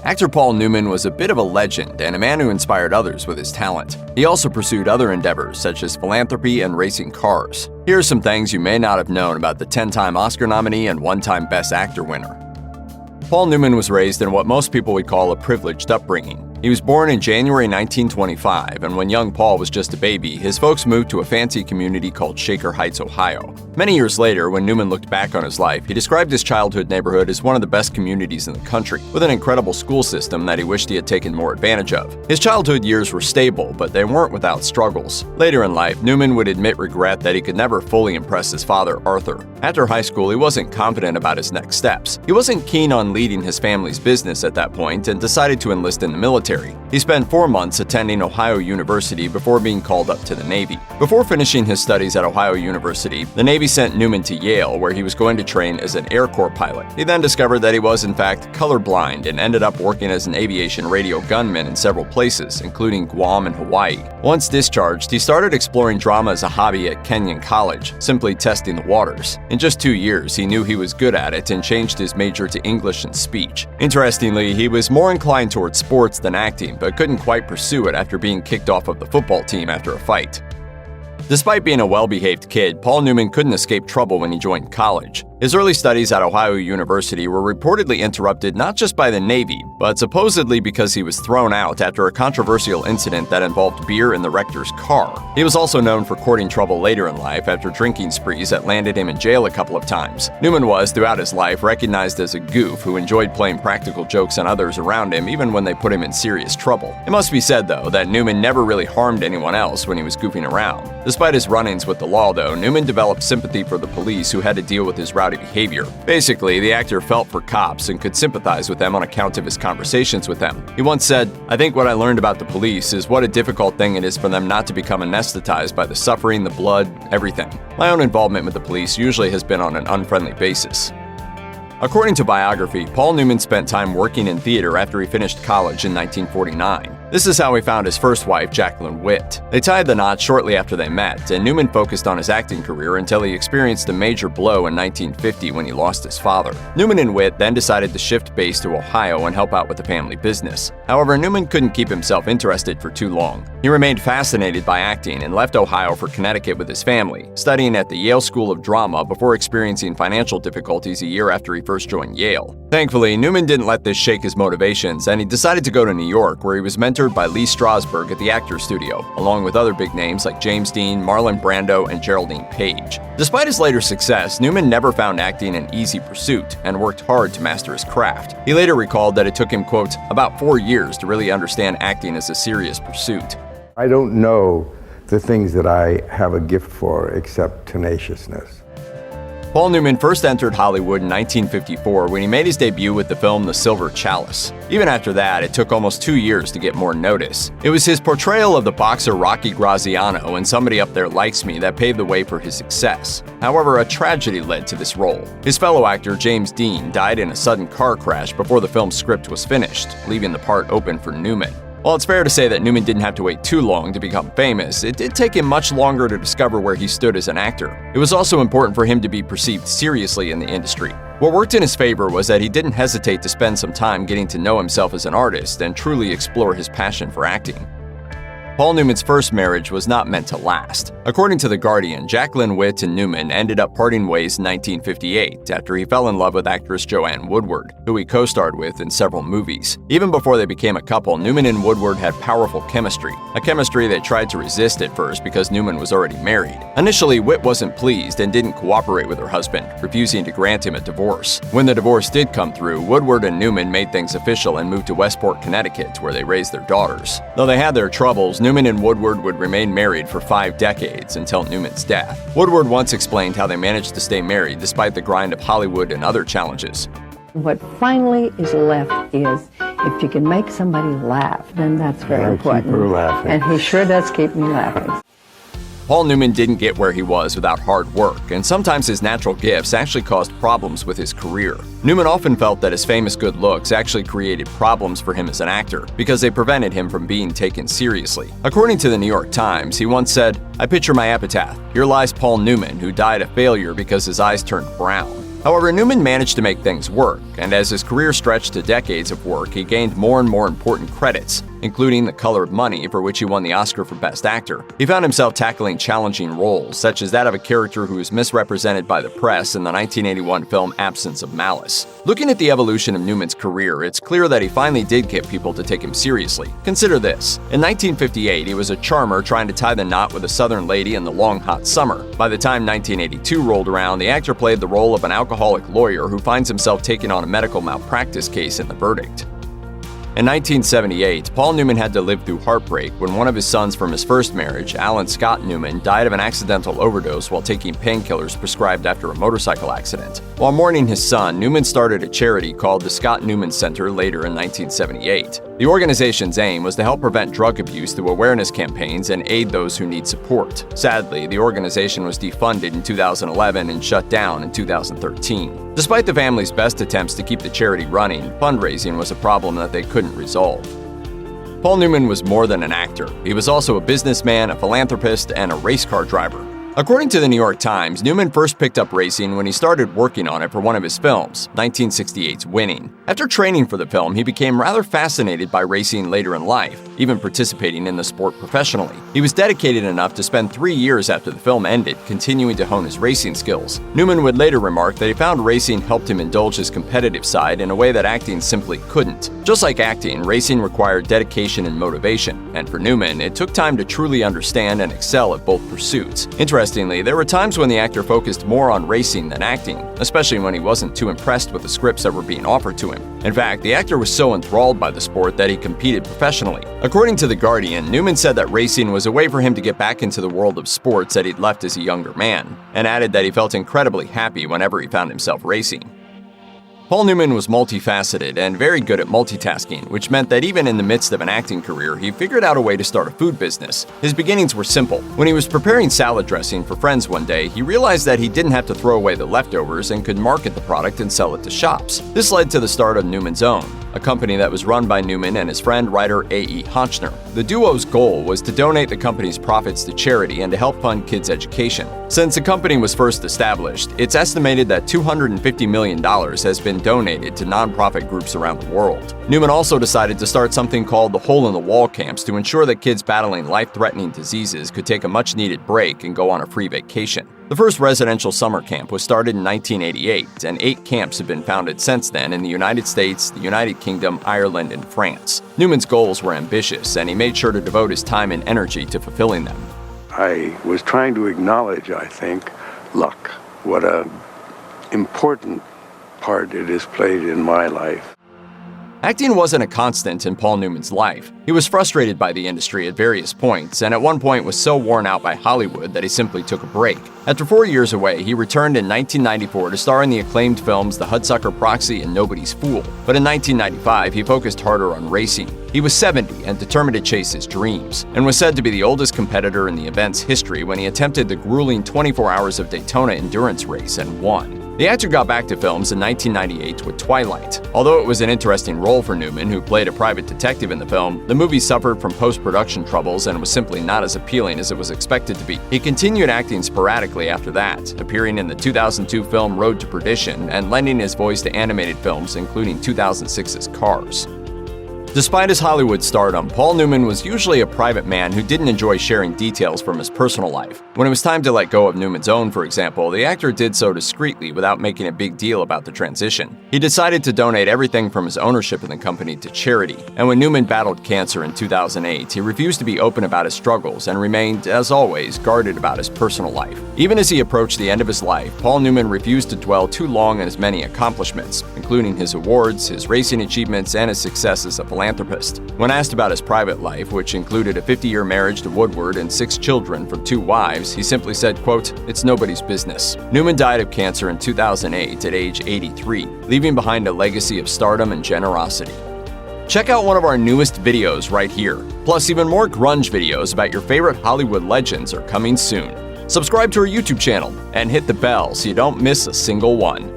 Actor Paul Newman was a bit of a legend and a man who inspired others with his talent. He also pursued other endeavors such as philanthropy and racing cars. Here are some things you may not have known about the 10-time Oscar nominee and one-time Best Actor winner. Paul Newman was raised in what most people would call a privileged upbringing. He was born in January 1925, and when young Paul was just a baby, his folks moved to a fancy community called Shaker Heights, Ohio. Many years later, when Newman looked back on his life, he described his childhood neighborhood as one of the best communities in the country, with an incredible school system that he wished he had taken more advantage of. His childhood years were stable, but they weren't without struggles. Later in life, Newman would admit regret that he could never fully impress his father, Arthur. After high school, he wasn't confident about his next steps. He wasn't keen on leading his family's business at that point and decided to enlist in the military. He spent 4 months attending Ohio University before being called up to the Navy. Before finishing his studies at Ohio University, the Navy sent Newman to Yale, where he was going to train as an Air Corps pilot. He then discovered that he was, in fact, colorblind and ended up working as an aviation radio gunman in several places, including Guam and Hawaii. Once discharged, he started exploring drama as a hobby at Kenyon College, simply testing the waters. In just 2 years, he knew he was good at it and changed his major to English and speech. Interestingly, he was more inclined towards sports than acting, but couldn't quite pursue it after being kicked off of the football team after a fight. Despite being a well-behaved kid, Paul Newman couldn't escape trouble when he joined college. His early studies at Ohio University were reportedly interrupted not just by the Navy, but supposedly because he was thrown out after a controversial incident that involved beer in the rector's car. He was also known for courting trouble later in life after drinking sprees that landed him in jail a couple of times. Newman was, throughout his life, recognized as a goof who enjoyed playing practical jokes on others around him even when they put him in serious trouble. It must be said, though, that Newman never really harmed anyone else when he was goofing around. Despite his run-ins with the law, though, Newman developed sympathy for the police who had to deal with his rowdy behavior. Basically, the actor felt for cops and could sympathize with them on account of his conversations with them. He once said, "I think what I learned about the police is what a difficult thing it is for them not to become anesthetized by the suffering, the blood, everything. My own involvement with the police usually has been on an unfriendly basis." According to biography, Paul Newman spent time working in theater after he finished college in 1949. This is how he found his first wife, Jacqueline Witt. They tied the knot shortly after they met, and Newman focused on his acting career until he experienced a major blow in 1950 when he lost his father. Newman and Witt then decided to shift base to Ohio and help out with the family business. However, Newman couldn't keep himself interested for too long. He remained fascinated by acting and left Ohio for Connecticut with his family, studying at the Yale School of Drama before experiencing financial difficulties a year after he first joined Yale. Thankfully, Newman didn't let this shake his motivations, and he decided to go to New York, where he was mentored by Lee Strasberg at the Actors Studio, along with other big names like James Dean, Marlon Brando, and Geraldine Page. Despite his later success, Newman never found acting an easy pursuit and worked hard to master his craft. He later recalled that it took him, quote, "about 4 years to really understand acting as a serious pursuit." I don't know the things that I have a gift for except tenaciousness. Paul Newman first entered Hollywood in 1954 when he made his debut with the film The Silver Chalice. Even after that, it took almost 2 years to get more notice. It was his portrayal of the boxer Rocky Graziano in Somebody Up There Likes Me that paved the way for his success. However, a tragedy led to this role. His fellow actor James Dean died in a sudden car crash before the film's script was finished, leaving the part open for Newman. While it's fair to say that Newman didn't have to wait too long to become famous, it did take him much longer to discover where he stood as an actor. It was also important for him to be perceived seriously in the industry. What worked in his favor was that he didn't hesitate to spend some time getting to know himself as an artist and truly explore his passion for acting. Paul Newman's first marriage was not meant to last. According to The Guardian, Jacqueline Witt and Newman ended up parting ways in 1958 after he fell in love with actress Joanne Woodward, who he co-starred with in several movies. Even before they became a couple, Newman and Woodward had powerful chemistry, a chemistry they tried to resist at first because Newman was already married. Initially, Witt wasn't pleased and didn't cooperate with her husband, refusing to grant him a divorce. When the divorce did come through, Woodward and Newman made things official and moved to Westport, Connecticut, where they raised their daughters. Though they had their troubles, Newman and Woodward would remain married for 5 decades until Newman's death. Woodward once explained how they managed to stay married despite the grind of Hollywood and other challenges. What finally is left is if you can make somebody laugh, then that's very important. Keep her laughing. And he sure does keep me laughing. Paul Newman didn't get where he was without hard work, and sometimes his natural gifts actually caused problems with his career. Newman often felt that his famous good looks actually created problems for him as an actor because they prevented him from being taken seriously. According to the New York Times, he once said, "I picture my epitaph. Here lies Paul Newman, who died a failure because his eyes turned brown." However, Newman managed to make things work, and as his career stretched to decades of work, he gained more and more important credits, including The Color of Money, for which he won the Oscar for Best Actor. He found himself tackling challenging roles, such as that of a character who was misrepresented by the press in the 1981 film Absence of Malice. Looking at the evolution of Newman's career, it's clear that he finally did get people to take him seriously. Consider this. In 1958, he was a charmer trying to tie the knot with a Southern lady in the long, hot summer. By the time 1982 rolled around, the actor played the role of an alcoholic lawyer who finds himself taking on a medical malpractice case in The Verdict. In 1978, Paul Newman had to live through heartbreak when one of his sons from his first marriage, Alan Scott Newman, died of an accidental overdose while taking painkillers prescribed after a motorcycle accident. While mourning his son, Newman started a charity called the Scott Newman Center later in 1978. The organization's aim was to help prevent drug abuse through awareness campaigns and aid those who need support. Sadly, the organization was defunded in 2011 and shut down in 2013. Despite the family's best attempts to keep the charity running, fundraising was a problem that they couldn't resolve. Paul Newman was more than an actor. He was also a businessman, a philanthropist, and a race car driver. According to the New York Times, Newman first picked up racing when he started working on it for one of his films, 1968's Winning. After training for the film, he became rather fascinated by racing later in life, even participating in the sport professionally. He was dedicated enough to spend 3 years after the film ended, continuing to hone his racing skills. Newman would later remark that he found racing helped him indulge his competitive side in a way that acting simply couldn't. Just like acting, racing required dedication and motivation, and for Newman, it took time to truly understand and excel at both pursuits. Interestingly, there were times when the actor focused more on racing than acting, especially when he wasn't too impressed with the scripts that were being offered to him. In fact, the actor was so enthralled by the sport that he competed professionally. According to The Guardian, Newman said that racing was a way for him to get back into the world of sports that he'd left as a younger man, and added that he felt incredibly happy whenever he found himself racing. Paul Newman was multifaceted and very good at multitasking, which meant that even in the midst of an acting career, he figured out a way to start a food business. His beginnings were simple. When he was preparing salad dressing for friends one day, he realized that he didn't have to throw away the leftovers and could market the product and sell it to shops. This led to the start of Newman's Own, a company that was run by Newman and his friend writer A.E. Honchner. The duo's goal was to donate the company's profits to charity and to help fund kids' education. Since the company was first established, it's estimated that $250 million has been donated to nonprofit groups around the world. Newman also decided to start something called the Hole in the Wall camps to ensure that kids battling life-threatening diseases could take a much-needed break and go on a free vacation. The first residential summer camp was started in 1988, and 8 camps have been founded since then in the United States, the United Kingdom, Ireland, and France. Newman's goals were ambitious, and he made sure to devote his time and energy to fulfilling them. I was trying to acknowledge, I think, luck. What an important part it has played in my life. Acting wasn't a constant in Paul Newman's life. He was frustrated by the industry at various points, and at one point was so worn out by Hollywood that he simply took a break. After 4 years away, he returned in 1994 to star in the acclaimed films The Hudsucker Proxy and Nobody's Fool. But in 1995, he focused harder on racing. He was 70 and determined to chase his dreams, and was said to be the oldest competitor in the event's history when he attempted the grueling 24 Hours of Daytona endurance race and won. The actor got back to films in 1998 with Twilight. Although it was an interesting role for Newman, who played a private detective in the film, the movie suffered from post-production troubles and was simply not as appealing as it was expected to be. He continued acting sporadically after that, appearing in the 2002 film Road to Perdition and lending his voice to animated films including 2006's Cars. Despite his Hollywood stardom, Paul Newman was usually a private man who didn't enjoy sharing details from his personal life. When it was time to let go of Newman's Own, for example, the actor did so discreetly without making a big deal about the transition. He decided to donate everything from his ownership in the company to charity, and when Newman battled cancer in 2008, he refused to be open about his struggles and remained, as always, guarded about his personal life. Even as he approached the end of his life, Paul Newman refused to dwell too long on his many accomplishments, including his awards, his racing achievements, and his success as a philanthropist. When asked about his private life, which included a 50-year marriage to Woodward and 6 children from 2 wives, he simply said, quote, "It's nobody's business." Newman died of cancer in 2008 at age 83, leaving behind a legacy of stardom and generosity. Check out one of our newest videos right here. Plus, even more grunge videos about your favorite Hollywood legends are coming soon. Subscribe to our YouTube channel and hit the bell so you don't miss a single one.